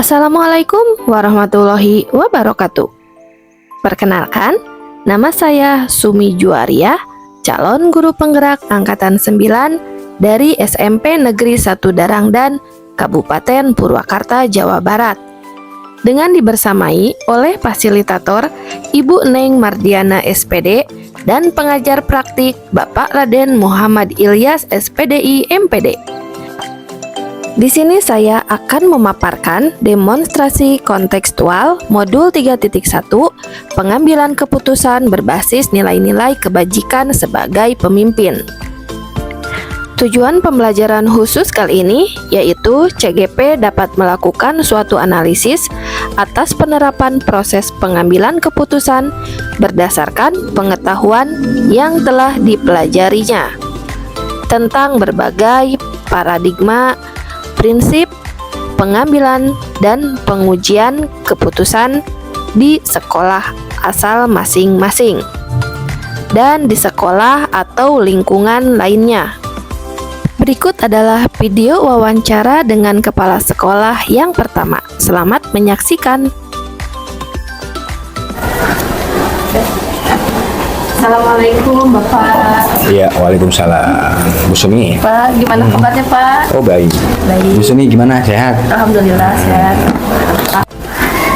Assalamualaikum warahmatullahi wabarakatuh. Perkenalkan, nama saya Sumi Juwaria, calon guru penggerak angkatan 9 dari SMP Negeri 1 Darangdan, Kabupaten Purwakarta, Jawa Barat. Dengan dibersamai oleh fasilitator Ibu Neng Mardiana SPD dan pengajar praktik Bapak Raden Muhammad Ilyas SPDI MPD. Di sini saya akan memaparkan demonstrasi kontekstual modul 3.1 pengambilan keputusan berbasis nilai-nilai kebajikan sebagai pemimpin. Tujuan pembelajaran khusus kali ini yaitu CGP dapat melakukan suatu analisis atas penerapan proses pengambilan keputusan berdasarkan pengetahuan yang telah dipelajarinya tentang berbagai paradigma, prinsip pengambilan dan pengujian keputusan di sekolah asal masing-masing dan di sekolah atau lingkungan lainnya. Berikut adalah video wawancara dengan kepala sekolah yang pertama. Selamat menyaksikan. Assalamualaikum Bapak. Iya, waalaikumsalam. Bu Sumi. Pak, gimana kabarnya Pak? Oh baik. Baik. Bu Sumi gimana? Sehat? Alhamdulillah sehat.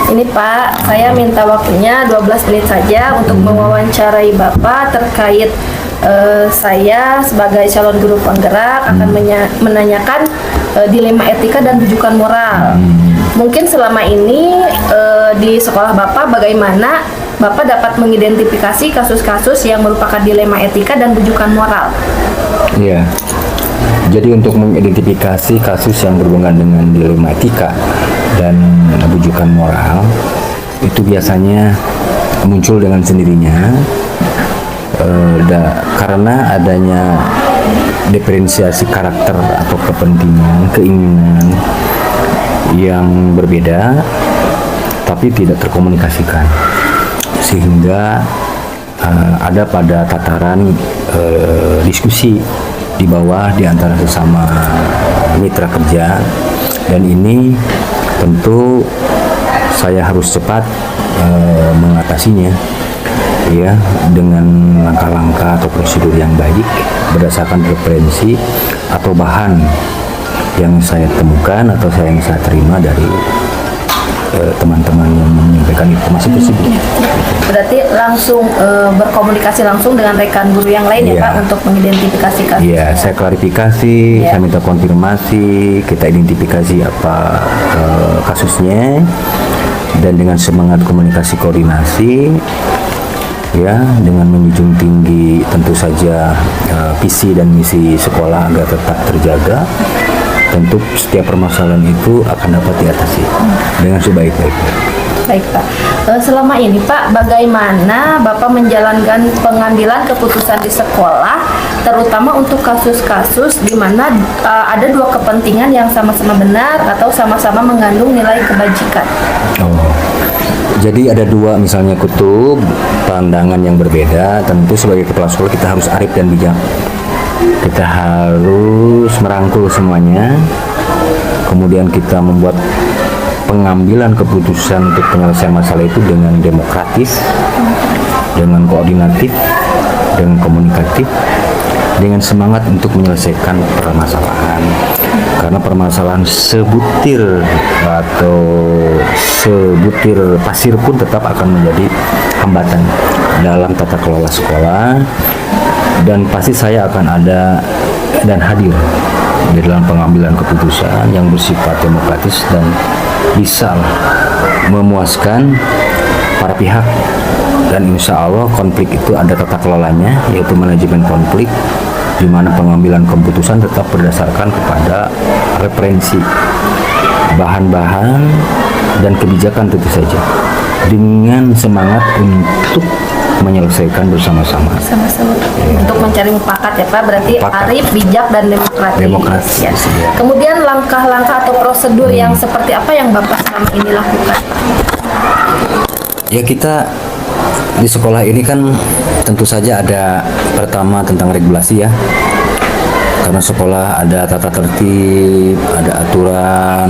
Ini Pak, saya minta waktunya 12 menit saja untuk mewawancarai Bapak terkait saya sebagai calon guru penggerak akan menanyakan dilema etika dan rujukan moral. Mungkin selama ini di sekolah Bapak bagaimana Bapak dapat mengidentifikasi kasus-kasus yang merupakan dilema etika dan rujukan moral? Iya. Jadi untuk mengidentifikasi kasus yang berhubungan dengan dilema etika dan rujukan moral itu biasanya muncul dengan sendirinya karena adanya diferensiasi karakter atau kepentingan, keinginan yang berbeda tapi tidak terkomunikasikan, sehingga ada pada tataran diskusi di bawah di antara sesama mitra kerja, dan ini tentu saya harus cepat mengatasinya ya dengan langkah-langkah atau prosedur yang baik berdasarkan referensi atau bahan yang saya temukan atau yang saya terima dari teman-teman yang menyampaikan informasi tersebut. Berarti langsung berkomunikasi langsung dengan rekan guru yang lain ya Pak untuk mengidentifikasi kasus. Iya, saya klarifikasi, saya minta konfirmasi, kita identifikasi apa kasusnya, dan dengan semangat komunikasi koordinasi ya, dengan menjunjung tinggi tentu saja visi dan misi sekolah agar tetap terjaga. Tentu setiap permasalahan itu akan dapat diatasi dengan sebaik-baiknya. Baik Pak, selama ini Pak, bagaimana Bapak menjalankan pengambilan keputusan di sekolah, terutama untuk kasus-kasus di mana ada dua kepentingan yang sama-sama benar atau sama-sama mengandung nilai kebajikan? Oh, jadi ada dua misalnya kutub pandangan yang berbeda. Tentu sebagai kepala sekolah kita harus arif dan bijak. Kita harus merangkul semuanya, kemudian kita membuat pengambilan keputusan untuk penyelesaian masalah itu dengan demokratis, dengan koordinatif, dengan komunikatif, dengan semangat untuk menyelesaikan permasalahan. Karena permasalahan sebutir atau sebutir pasir pun tetap akan menjadi hambatan dalam tata kelola sekolah, dan pasti saya akan ada dan hadir di dalam pengambilan keputusan yang bersifat demokratis dan bisa memuaskan para pihak, dan insya Allah konflik itu ada tata kelolanya, yaitu manajemen konflik, di mana pengambilan keputusan tetap berdasarkan kepada referensi, bahan-bahan, dan kebijakan tentu saja, dengan semangat untuk menyelesaikan bersama-sama. Ya. Untuk mencari mufakat ya Pak, berarti arif, bijak, dan demokratis. Ya. Ya. Kemudian langkah-langkah atau prosedur yang seperti apa yang Bapak selama ini lakukan? Ya, kita di sekolah ini kan tentu saja ada pertama tentang regulasi ya. Karena sekolah ada tata tertib, ada aturan,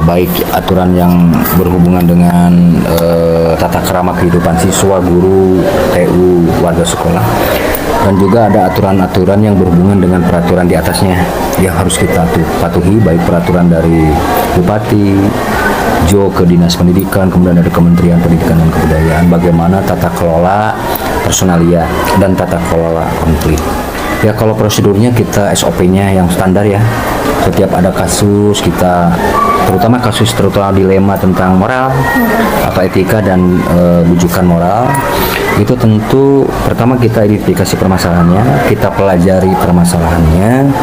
baik aturan yang berhubungan dengan tata krama kehidupan siswa, guru, TU, warga sekolah, dan juga ada aturan-aturan yang berhubungan dengan peraturan di atasnya yang harus kita patuhi, baik peraturan dari Bupati, Jo ke Dinas Pendidikan, kemudian dari Kementerian Pendidikan dan Kebudayaan, bagaimana tata kelola personalia dan tata kelola konflik. Ya kalau prosedurnya kita SOP-nya yang standar ya. Setiap ada kasus kita, terutama dilema tentang moral atau etika dan bujukan moral, itu tentu pertama kita identifikasi permasalahannya, kita pelajari permasalahannya,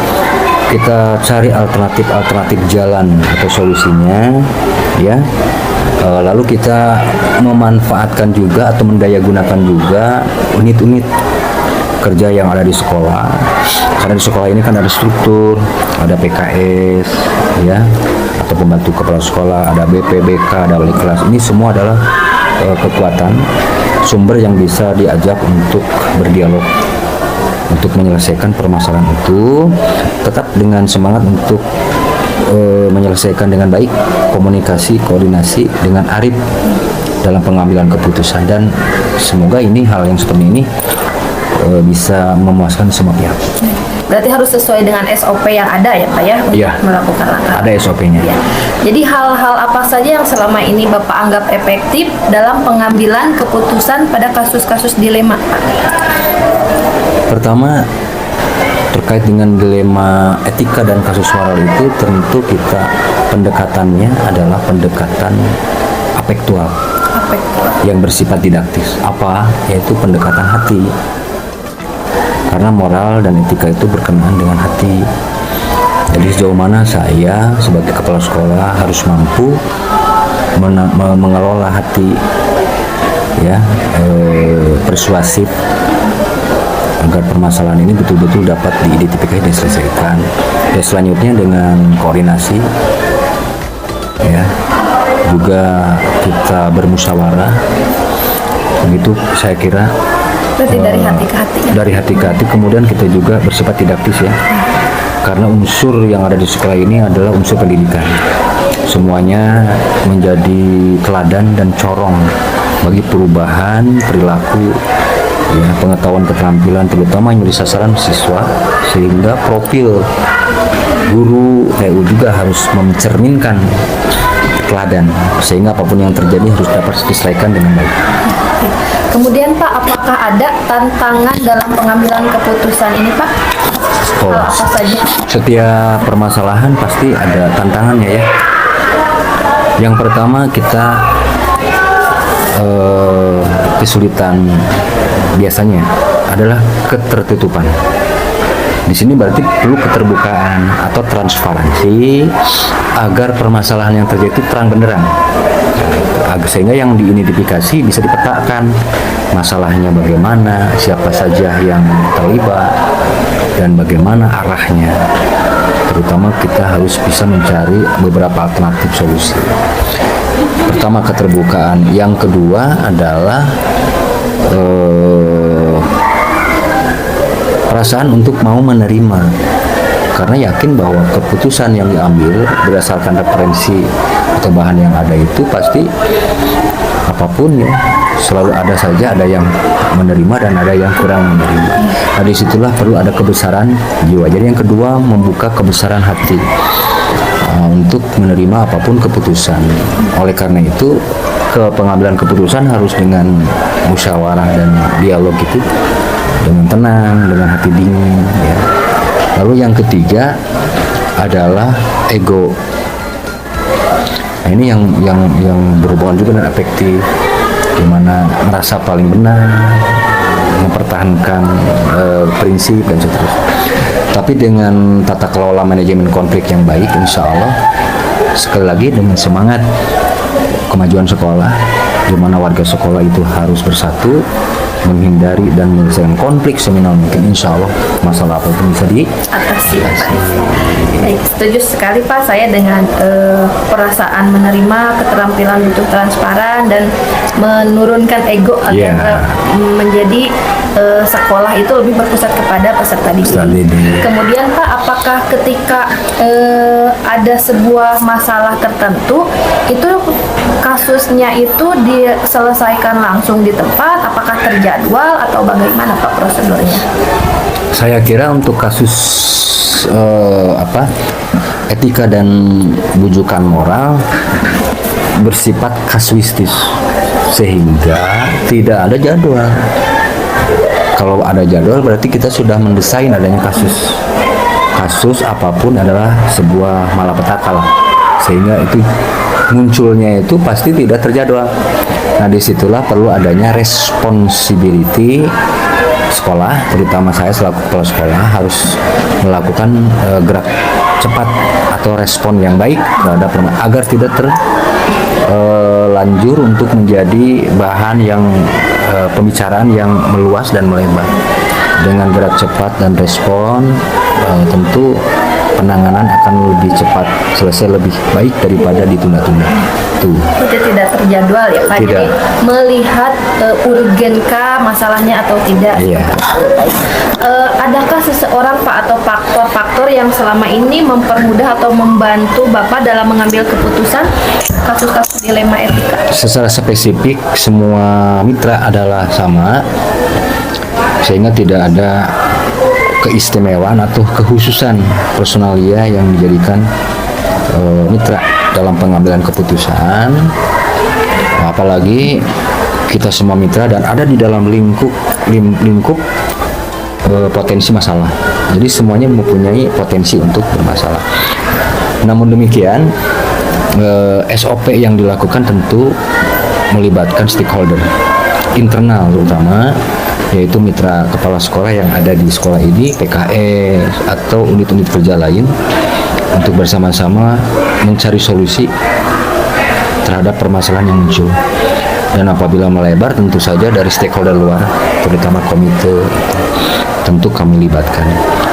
kita cari alternatif jalan atau solusinya, ya. Lalu kita memanfaatkan juga atau mendayagunakan juga unit-unit kerja yang ada di sekolah, karena di sekolah ini kan ada struktur, ada PKS, ya, atau pembantu kepala sekolah, ada BPBK, ada wali kelas. Ini semua adalah kekuatan sumber yang bisa diajak untuk berdialog, untuk menyelesaikan permasalahan itu, tetap dengan semangat untuk menyelesaikan dengan baik, komunikasi, koordinasi dengan arif dalam pengambilan keputusan, dan semoga ini hal yang seperti ini bisa memuaskan semua pihak. Berarti harus sesuai dengan SOP yang ada ya Pak ya, untuk melakukan langkah. Ada SOP-nya. Ya. Jadi hal-hal apa saja yang selama ini Bapak anggap efektif dalam pengambilan keputusan pada kasus-kasus dilema Pak? Pertama, terkait dengan dilema etika dan kasus moral itu tentu kita pendekatannya adalah pendekatan afektual yang bersifat didaktis. Apa? Yaitu pendekatan hati. Karena moral dan etika itu berkenaan dengan hati. Jadi sejauh mana saya sebagai kepala sekolah harus mampu mengelola hati, ya, persuasif, agar permasalahan ini betul-betul dapat diidentifikasi dan diselesaikan. Dan selanjutnya dengan koordinasi, ya, juga kita bermusyawarah. Begitu saya kira. Berarti dari hati ke hati. Dari hati ke hati, kemudian kita juga bersifat didaktis ya. Karena unsur yang ada di sekolah ini adalah unsur pendidikan. Semuanya menjadi teladan dan corong bagi perubahan perilaku, ya, pengetahuan keterampilan, terutama yang menjadi sasaran siswa, sehingga profil guru TU juga harus mencerminkan teladan, sehingga apapun yang terjadi harus dapat diselesaikan dengan baik. Kemudian Pak, apakah ada tantangan dalam pengambilan keputusan ini Pak? Apa saja? Setiap permasalahan pasti ada tantangannya ya. Yang pertama kita kesulitan biasanya adalah ketertutupan. Di sini berarti perlu keterbukaan atau transparansi agar permasalahan yang terjadi itu terang benderang, sehingga yang diidentifikasi bisa dipetakan masalahnya bagaimana, siapa saja yang terlibat, dan bagaimana arahnya. Terutama kita harus bisa mencari beberapa alternatif solusi. Pertama keterbukaan, yang kedua adalah perasaan untuk mau menerima, karena yakin bahwa keputusan yang diambil berdasarkan referensi atau bahan yang ada itu pasti apapun ya, selalu ada saja ada yang menerima dan ada yang kurang menerima. Nah, disitulah perlu ada kebesaran jiwa. Jadi yang kedua, membuka kebesaran hati untuk menerima apapun keputusan. Oleh karena itu, pengambilan keputusan harus dengan musyawarah dan dialog itu dengan tenang, dengan hati dingin ya. Lalu yang ketiga adalah ego. Nah, ini yang berhubungan juga dengan afektif, gimana merasa paling benar, mempertahankan prinsip dan seterusnya. Tapi dengan tata kelola manajemen konflik yang baik, insya Allah sekali lagi dengan semangat kemajuan sekolah, di mana warga sekolah itu harus bersatu, menghindari dan menyelesaikan konflik seminimal mungkin, insya Allah masalah apapun bisa diatasi. Baik, setuju sekali Pak saya dengan perasaan menerima, keterampilan untuk transparan dan menurunkan ego agar menjadi sekolah itu lebih berpusat kepada peserta didik. Kemudian Pak, apakah ketika ada sebuah masalah tertentu itu kasusnya itu diselesaikan langsung di tempat, apakah terjadwal atau bagaimana Pak prosedurnya? Saya kira untuk kasus etika dan bujukan moral bersifat kasuistis, sehingga tidak ada jadwal. Kalau ada jadwal berarti kita sudah mendesain adanya kasus apapun adalah sebuah malapetaka lah, sehingga itu munculnya itu pasti tidak terjadwal. Nah, disitulah perlu adanya responsibility sekolah, terutama saya selaku kepala sekolah harus melakukan gerak cepat atau respon yang baik terhadap agar tidak terlanjur untuk menjadi bahan yang pembicaraan yang meluas dan melebar. Dengan gerak cepat dan respon, tentu penanganan akan lebih cepat selesai, lebih baik daripada ditunda-tunda. Itu tidak terjadwal ya Pak. Tidak. Jadi melihat urgenkah masalahnya atau tidak. Iya. Adakah seseorang Pak atau faktor-faktor yang selama ini mempermudah atau membantu Bapak dalam mengambil keputusan kasus-kasus dilema etika? Secara spesifik semua mitra adalah sama, sehingga tidak ada keistimewaan atau kekhususan personalia yang menjadikan mitra dalam pengambilan keputusan. Apalagi kita semua mitra dan ada di dalam lingkup potensi masalah. Jadi semuanya mempunyai potensi untuk bermasalah. Namun demikian, SOP yang dilakukan tentu melibatkan stakeholder internal terutama, yaitu mitra kepala sekolah yang ada di sekolah ini, PKS atau unit-unit kerja lain, untuk bersama-sama mencari solusi terhadap permasalahan yang muncul. Dan apabila melebar, tentu saja dari stakeholder luar, terutama komite, tentu kami libatkan.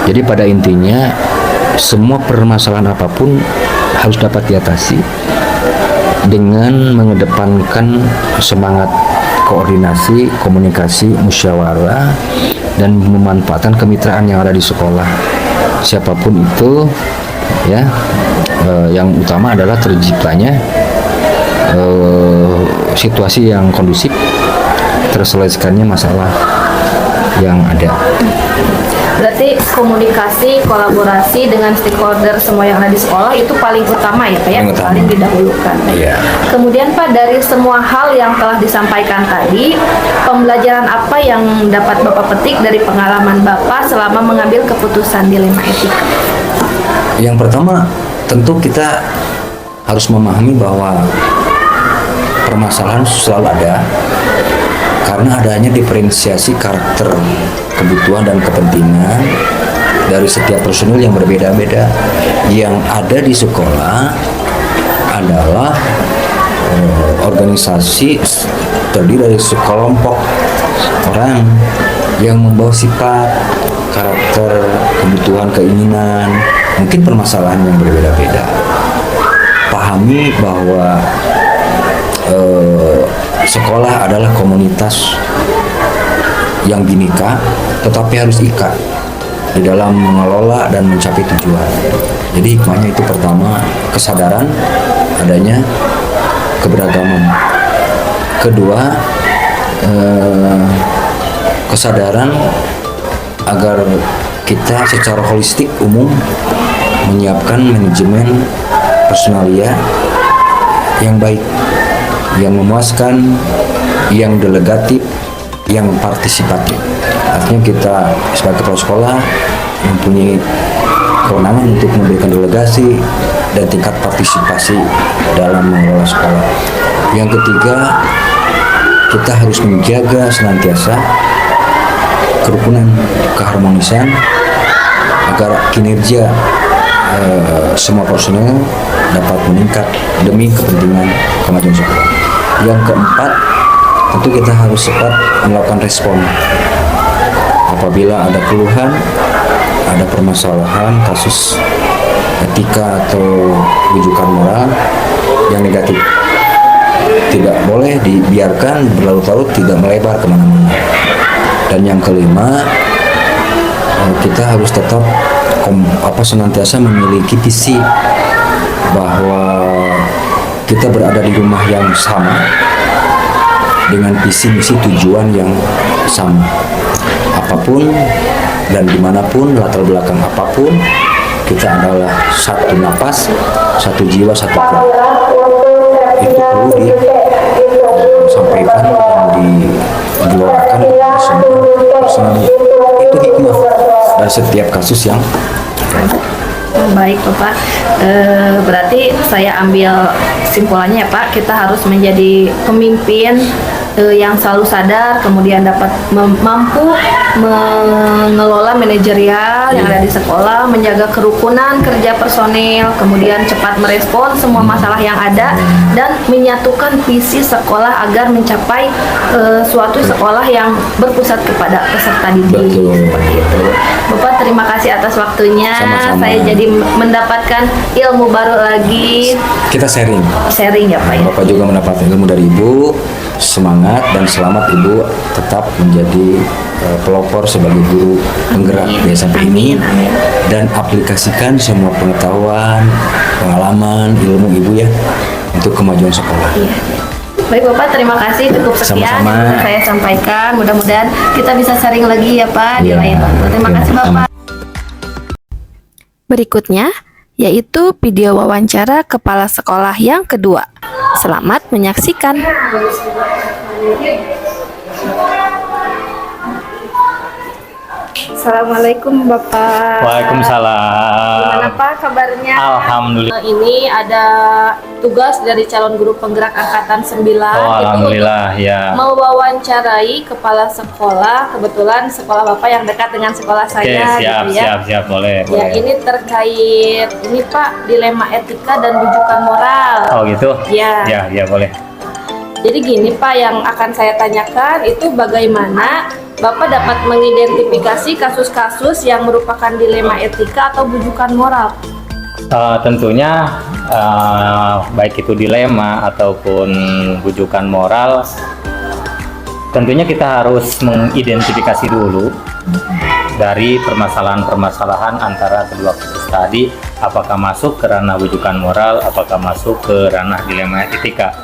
Jadi pada intinya semua permasalahan apapun harus dapat diatasi dengan mengedepankan semangat koordinasi, komunikasi, musyawarah, dan memanfaatkan kemitraan yang ada di sekolah. Siapapun itu, ya, yang utama adalah terciptanya situasi yang kondusif, terselesaikannya masalah yang ada. Berarti komunikasi, kolaborasi dengan stakeholder semua yang ada di sekolah itu paling utama ya Pak ya, paling didahulukan. Iya. Kemudian Pak, dari semua hal yang telah disampaikan tadi, pembelajaran apa yang dapat Bapak petik dari pengalaman Bapak selama mengambil keputusan dilema etika? Yang pertama, tentu kita harus memahami bahwa permasalahan selalu ada karena adanya diferensiasi karakter, kebutuhan dan kepentingan dari setiap personil yang berbeda-beda. Yang ada di sekolah adalah organisasi terdiri dari sekelompok orang yang membawa sifat, karakter, kebutuhan, keinginan, mungkin permasalahan yang berbeda-beda. Pahami bahwa sekolah adalah komunitas yang bineka, tetapi harus ikat di dalam mengelola dan mencapai tujuan. Jadi hikmahnya itu pertama, kesadaran adanya keberagaman. Kedua, kesadaran agar kita secara holistik umum menyiapkan manajemen personalia yang baik, yang memuaskan, yang delegatif, yang partisipatif. Artinya kita sebagai kepala sekolah mempunyai kewenangan untuk memberikan delegasi dan tingkat partisipasi dalam mengelola sekolah. Yang ketiga, kita harus menjaga senantiasa kerukunan, keharmonisan agar kinerja semua personel dapat meningkat demi kepentingan kemajuan sekolah. Yang keempat, tentu kita harus cepat melakukan respon apabila ada keluhan, ada permasalahan kasus etika atau rujukan moral yang negatif. Tidak boleh dibiarkan berlarut-larut, tidak melebar kemana-mana. Dan yang kelima, kita harus tetap senantiasa memiliki visi bahwa kita berada di rumah yang sama dengan visi misi tujuan yang sama. Apapun dan dimanapun, latar belakang apapun, kita adalah satu nafas, satu jiwa, satu roh. Itu perlu disampaikan dan digelorakan bersama. Itu hikmah dari setiap kasus yang Baik Bapak, berarti saya ambil simpulannya ya Pak, kita harus menjadi pemimpin yang selalu sadar, kemudian dapat mampu mengelola manajerial yang ada di sekolah, menjaga kerukunan kerja personil, kemudian cepat merespon semua masalah yang ada, dan menyatukan visi sekolah agar mencapai suatu sekolah yang berpusat kepada peserta didik. Betul. Seperti itu. Bapak, terima kasih atas waktunya. Sama-sama. Saya jadi mendapatkan ilmu baru lagi. kita sharing. Sharing ya Pak ya. Bapak juga mendapat ilmu dari Ibu. Semangat dan selamat Ibu tetap menjadi pelopor sebagai guru penggerak di SMP ini, dan aplikasikan semua pengetahuan, pengalaman, ilmu Ibu ya untuk kemajuan sekolah. Iya. Baik Bapak, terima kasih, cukup sekian Sama-sama. yang saya sampaikan. Mudah-mudahan kita bisa sharing lagi ya Pak di Iya. lain waktu. Terima kasih Bapak. Berikutnya yaitu video wawancara kepala sekolah yang kedua. Selamat menyaksikan. Assalamualaikum Bapak. Waalaikumsalam. Gimana Pak kabarnya? Alhamdulillah. Ini ada tugas dari calon guru penggerak angkatan 9. Oh, alhamdulillah ya. Mewawancarai kepala sekolah. Kebetulan sekolah Bapak yang dekat dengan sekolah Oke, saya siap, gitu ya. siap, boleh, Ya, boleh. ini terkait ini Pak, dilema etika dan rujukan moral. Oh gitu? Ya. Ya, boleh. Jadi gini Pak, yang akan saya tanyakan itu bagaimana Bapak dapat mengidentifikasi kasus-kasus yang merupakan dilema etika atau bujukan moral? Tentunya baik itu dilema ataupun bujukan moral, tentunya kita harus mengidentifikasi dulu dari permasalahan-permasalahan antara kedua kasus tadi, apakah masuk ke ranah bujukan moral, apakah masuk ke ranah dilema etika.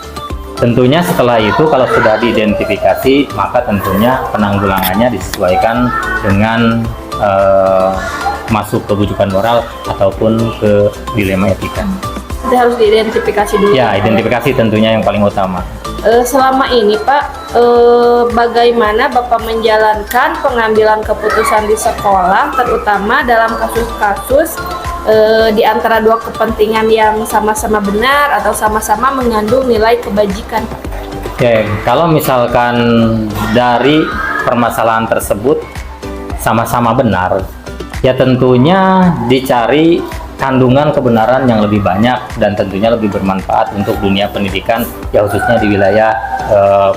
Tentunya setelah itu kalau sudah diidentifikasi, maka tentunya penanggulangannya disesuaikan dengan masuk ke bujukan moral ataupun ke dilema etika. Kita harus diidentifikasi dulu. Ya, identifikasi tentunya yang paling utama. Selama ini Pak, bagaimana Bapak menjalankan pengambilan keputusan di sekolah, terutama dalam kasus-kasus di antara dua kepentingan yang sama-sama benar atau sama-sama mengandung nilai kebajikan, Pak? Oke, kalau misalkan dari permasalahan tersebut sama-sama benar, ya tentunya dicari kandungan kebenaran yang lebih banyak dan tentunya lebih bermanfaat untuk dunia pendidikan, ya khususnya di wilayah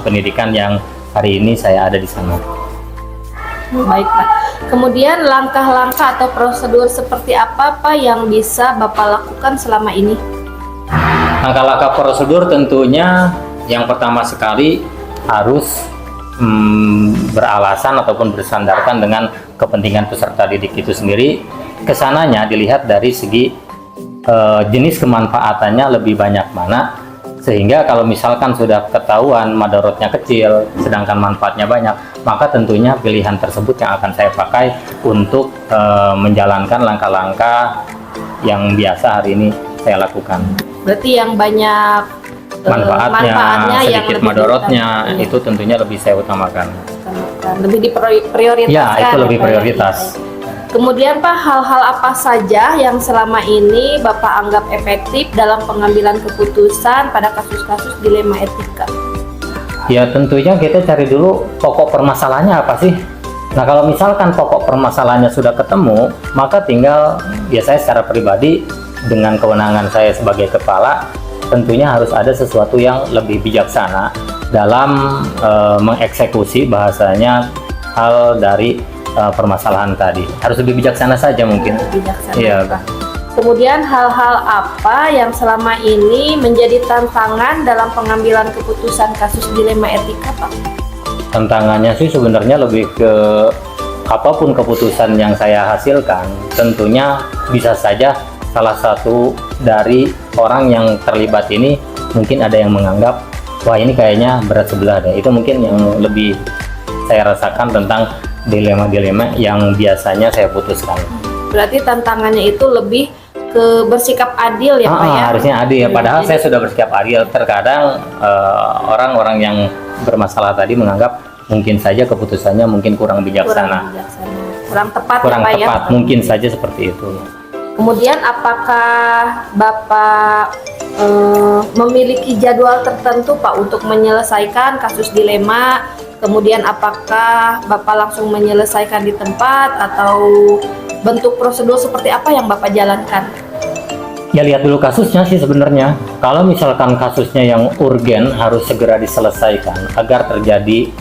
pendidikan yang hari ini saya ada di sana. Baik Pak. Kemudian langkah-langkah atau prosedur seperti apa Pak yang bisa Bapak lakukan selama ini? Langkah-langkah prosedur tentunya yang pertama sekali harus beralasan ataupun bersandarkan dengan kepentingan peserta didik itu sendiri. Kesananya dilihat dari segi jenis kemanfaatannya lebih banyak mana, sehingga kalau misalkan sudah ketahuan madorotnya kecil sedangkan manfaatnya banyak, maka tentunya pilihan tersebut yang akan saya pakai untuk menjalankan langkah-langkah yang biasa hari ini saya lakukan. Berarti yang banyak Manfaatnya yang sedikit lebih madorotnya diutamakan. itu tentunya lebih saya utamakan. Lebih diprioritaskan. Ya, itu lebih Pak, ya? prioritas. Kemudian Pak, hal-hal apa saja yang selama ini Bapak anggap efektif dalam pengambilan keputusan pada kasus-kasus dilema etika? Ya tentunya kita cari dulu pokok permasalahannya apa sih. Nah kalau misalkan pokok permasalahannya sudah ketemu, maka tinggal ya saya secara pribadi dengan kewenangan saya sebagai kepala, tentunya harus ada sesuatu yang lebih bijaksana dalam mengeksekusi bahasanya hal dari permasalahan tadi. Harus lebih bijaksana saja mungkin. Bijaksana, Iya. Pak. Kemudian hal-hal apa yang selama ini menjadi tantangan dalam pengambilan keputusan kasus dilema etika, Pak? Tantangannya sih sebenarnya lebih ke apapun keputusan yang saya hasilkan, tentunya bisa saja salah satu dari orang yang terlibat ini mungkin ada yang menganggap, wah ini kayaknya berat sebelah deh. Itu mungkin yang lebih saya rasakan tentang dilema-dilema yang biasanya saya putuskan. Berarti tantangannya itu lebih ke bersikap adil ya Pak ya? Harusnya adil, padahal saya sudah bersikap adil. Terkadang orang-orang yang bermasalah tadi menganggap mungkin saja keputusannya mungkin kurang bijaksana, kurang tepat kurang ya Pak tepat, ya? mungkin saja seperti itu. Kemudian apakah Bapak memiliki jadwal tertentu Pak untuk menyelesaikan kasus dilema? Kemudian apakah Bapak langsung menyelesaikan di tempat atau bentuk prosedur seperti apa yang Bapak jalankan? Ya lihat dulu kasusnya sih sebenarnya. Kalau misalkan kasusnya yang urgen harus segera diselesaikan agar terjadi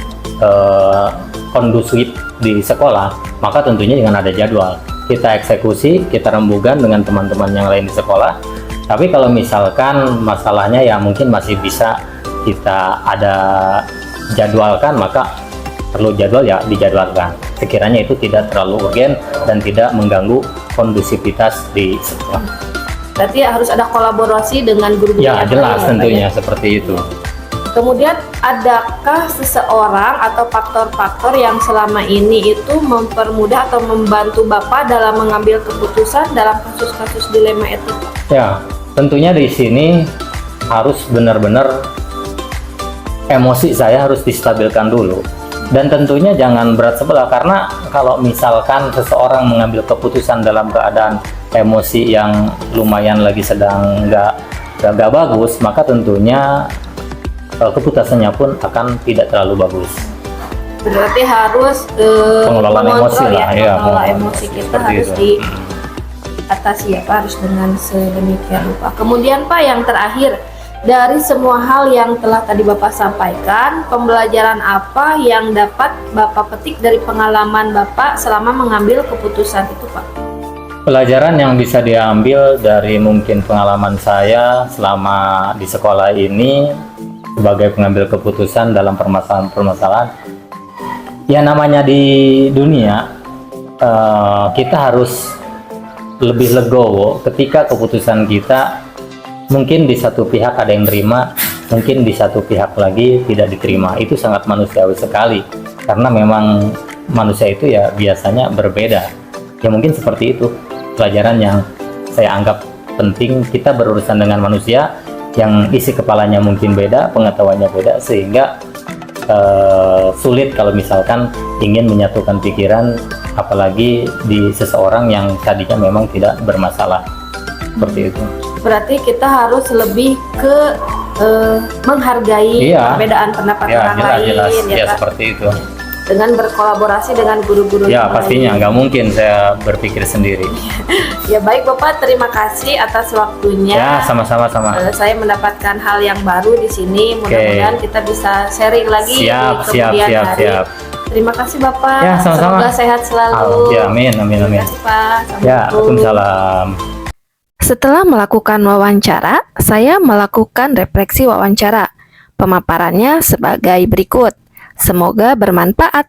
kondusif di sekolah, maka tentunya dengan ada jadwal. Kita eksekusi, kita rembugan dengan teman-teman yang lain di sekolah. Tapi kalau misalkan masalahnya ya mungkin masih bisa kita ada jadwalkan, maka perlu jadwal ya dijadwalkan. Sekiranya itu tidak terlalu urgen dan tidak mengganggu kondusivitas di sekolah. Berarti harus ada kolaborasi dengan guru-guru Ya yang jelas lain, tentunya Pak, ya? seperti itu. Kemudian adakah seseorang atau faktor-faktor yang selama ini itu mempermudah atau membantu Bapak dalam mengambil keputusan dalam kasus-kasus dilema itu? Ya, tentunya di sini harus benar-benar emosi saya harus distabilkan dulu. Dan tentunya jangan berat sebelah, karena kalau misalkan seseorang mengambil keputusan dalam keadaan emosi yang lumayan lagi sedang nggak bagus, maka tentunya keputusannya pun akan tidak terlalu bagus. Berarti harus Pengelolaan emosi mengontrol lah, ya, ya, mengelola emosi kita seperti harus itu. diatasi ya Pak, harus dengan sedemikian rupa. Kemudian Pak, yang terakhir, dari semua hal yang telah tadi Bapak sampaikan, pembelajaran apa yang dapat Bapak petik dari pengalaman Bapak selama mengambil keputusan itu Pak? Pelajaran yang bisa diambil dari mungkin pengalaman saya selama di sekolah ini sebagai pengambil keputusan dalam permasalahan-permasalahan, ya namanya di dunia, kita harus lebih legowo ketika keputusan kita mungkin di satu pihak ada yang terima, mungkin di satu pihak lagi tidak diterima. Itu sangat manusiawi sekali, karena memang manusia itu ya biasanya berbeda. Ya mungkin seperti itu pelajaran yang saya anggap penting. Kita berurusan dengan manusia yang isi kepalanya mungkin beda, pengetahuannya beda, sehingga sulit kalau misalkan ingin menyatukan pikiran, apalagi di seseorang yang tadinya memang tidak bermasalah. Seperti itu. Berarti kita harus lebih ke menghargai perbedaan pendapat orang lain ya Pak? Seperti itu. Dengan berkolaborasi dengan guru-guru Ya yang pastinya lain. nggak mungkin saya berpikir sendiri. Ya baik Bapak, terima kasih atas waktunya. Ya sama-sama. Saya mendapatkan hal yang baru di sini. Mudah-mudahan kita bisa sharing lagi di kemudian hari. Siap. Terima kasih Bapak. Ya, sama-sama. Semoga sehat selalu. Ya, amin. Terima kasih Pak. Ya, Waalaikumsalam. Setelah melakukan wawancara, saya melakukan refleksi wawancara. Pemaparannya sebagai berikut. Semoga bermanfaat.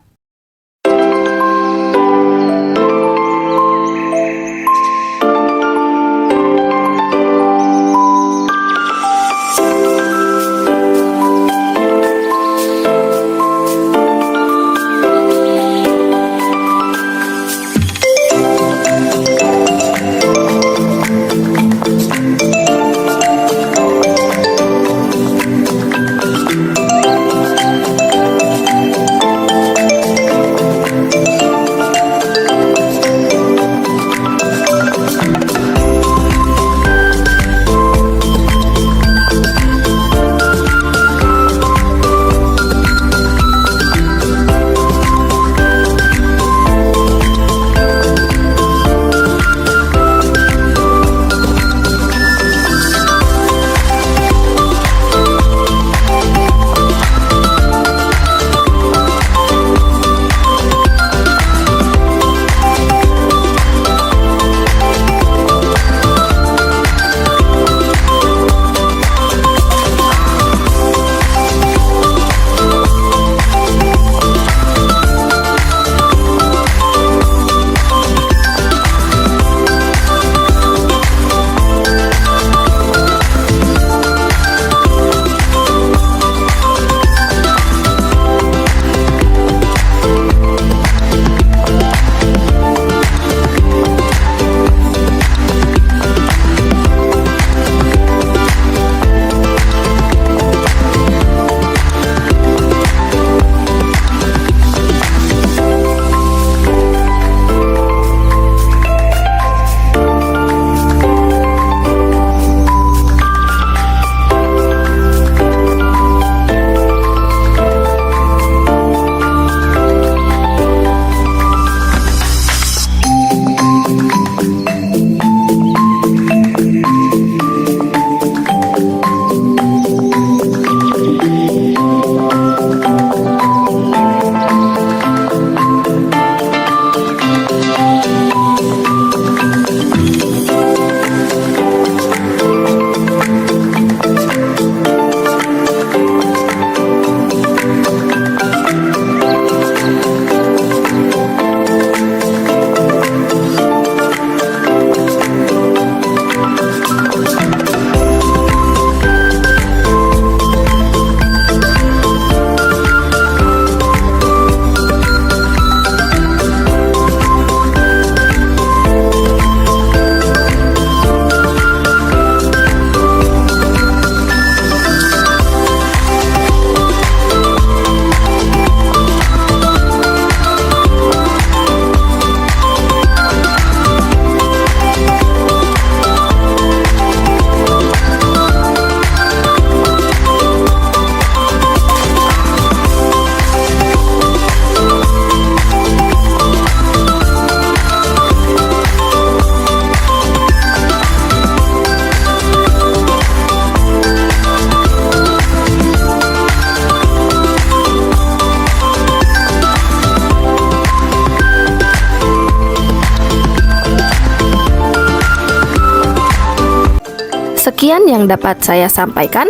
Sekian yang dapat saya sampaikan.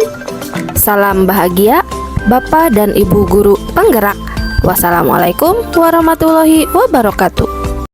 Salam bahagia, Bapak dan Ibu guru penggerak. Wassalamualaikum warahmatullahi wabarakatuh.